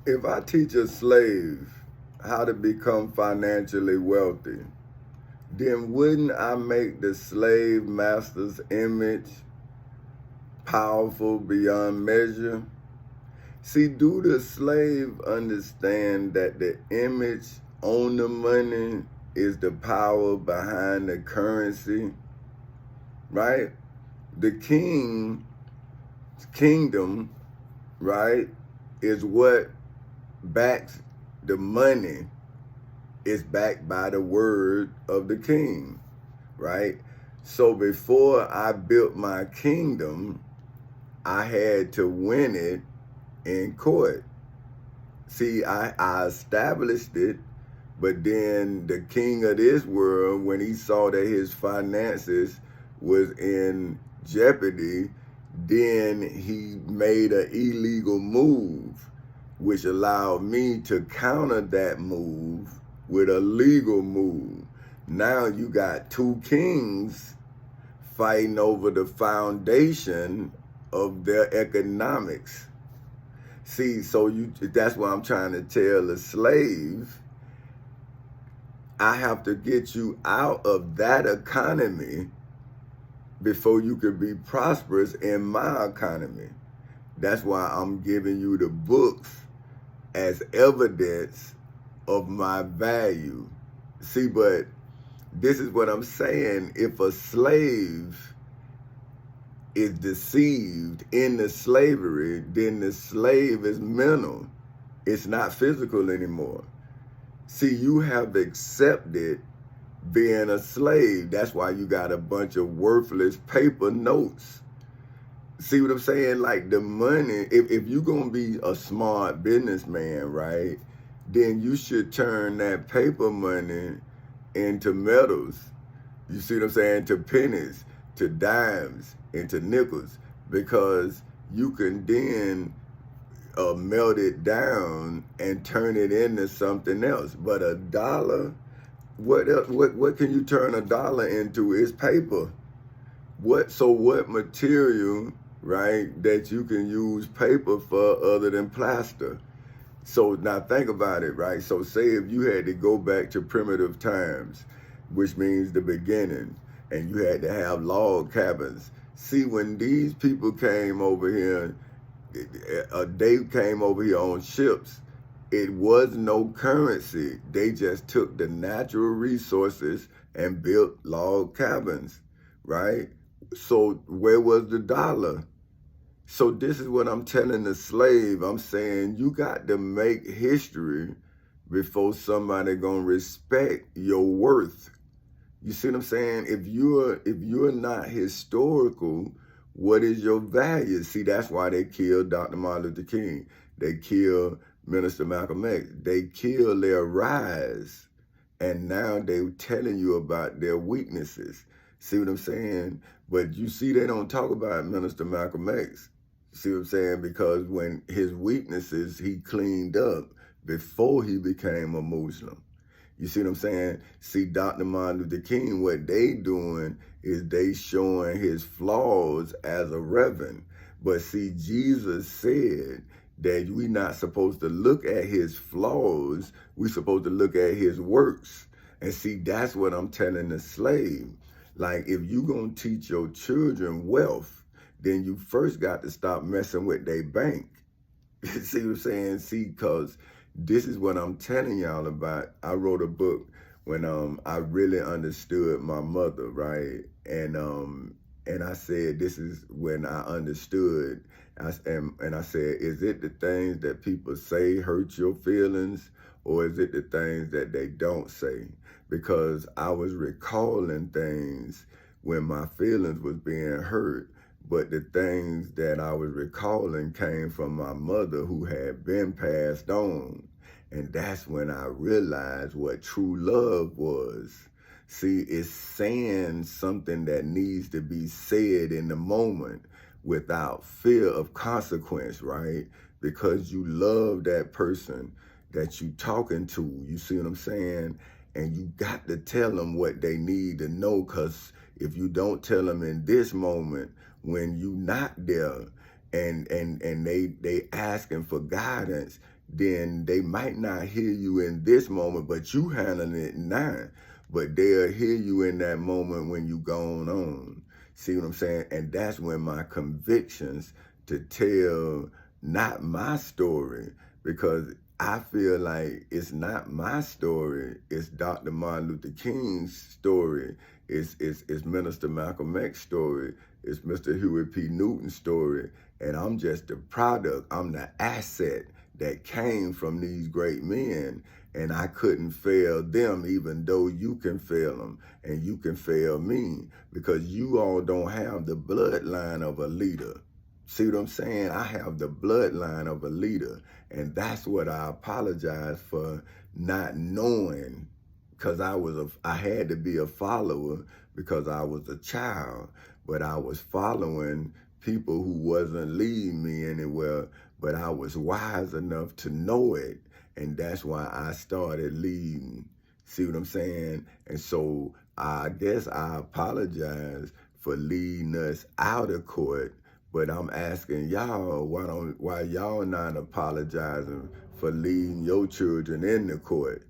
If I teach a slave how to become financially wealthy, then wouldn't I make the slave master's image powerful beyond measure? See, do the slave understand that the image on the money is the power behind the currency, right? The kingdom, right, is what backs the money. Is backed by the word of the king, right? So before I built my kingdom, I had to win it in court. See, I established it, but then the king of this world, when he saw that his finances was in jeopardy, then he made an illegal move, which allowed me to counter that move with a legal move. Now you got two kings fighting over the foundation of their economics. See, so that's what I'm trying to tell the slave. I have to get you out of that economy before you can be prosperous in my economy. That's why I'm giving you the books as evidence of my value. See, but this is what I'm saying. If a slave is deceived in the slavery, then the slave is mental. It's not physical anymore. See, you have accepted being a slave. That's why you got a bunch of worthless paper notes. See what I'm saying? Like the money, if you're going to be a smart businessman, right, then you should turn that paper money into metals. You see what I'm saying? To pennies, to dimes, into nickels, because you can then melt it down and turn it into something else. But a dollar, what else, what can you turn a dollar into? Is paper. What material, right, that you can use paper for other than plaster? So now think about it, right? So say if you had to go back to primitive times, which means the beginning, and you had to have log cabins. See, when these people came over here, they came over here on ships. It was no currency. They just took the natural resources and built log cabins, right? So where was the dollar? So this is what I'm telling the slave. I'm saying you got to make history before somebody gonna respect your worth. You see what I'm saying? If you're not historical, what is your value? See, that's why they killed Dr. Martin Luther King. They killed Minister Malcolm X. They killed their rise. And now they're telling you about their weaknesses. See what I'm saying? But you see, they don't talk about Minister Malcolm X. See what I'm saying? Because when his weaknesses, he cleaned up before he became a Muslim. You see what I'm saying? See, Dr. Martin Luther King, what they doing is they showing his flaws as a reverend. But see, Jesus said that we not supposed to look at his flaws. We supposed to look at his works. And see, that's what I'm telling the slave. Like, if you gonna teach your children wealth, then you first got to stop messing with their bank. See what I'm saying? See, because this is what I'm telling y'all about. I wrote a book when I really understood my mother, right? And I said, this is when I understood. And I said, is it the things that people say hurt your feelings, or is it the things that they don't say? Because I was recalling things when my feelings was being hurt, but the things that I was recalling came from my mother who had been passed on. And that's when I realized what true love was. See, it's saying something that needs to be said in the moment without fear of consequence, right? Because you love that person that you talking to. You see what I'm saying? And you got to tell them what they need to know, because if you don't tell them in this moment, when you not there, and they asking for guidance, then they might not hear you in this moment, but you handling it now. But they'll hear you in that moment when you gone on. See what I'm saying? And that's when my convictions to tell not my story, because I feel like it's not my story. It's Dr. Martin Luther King's story. It's Minister Malcolm X's story. It's Mr. Huey P. Newton's story. And I'm just the product. I'm the asset that came from these great men. And I couldn't fail them, even though you can fail them and you can fail me, because you all don't have the bloodline of a leader. See what I'm saying? I have the bloodline of a leader. And that's what I apologize for not knowing, because I had to be a follower because I was a child, but I was following people who wasn't leading me anywhere, but I was wise enough to know it. And that's why I started leading. See what I'm saying? And so I guess I apologize for leading us out of court, but I'm asking y'all, why y'all not apologizing for leading your children in the court?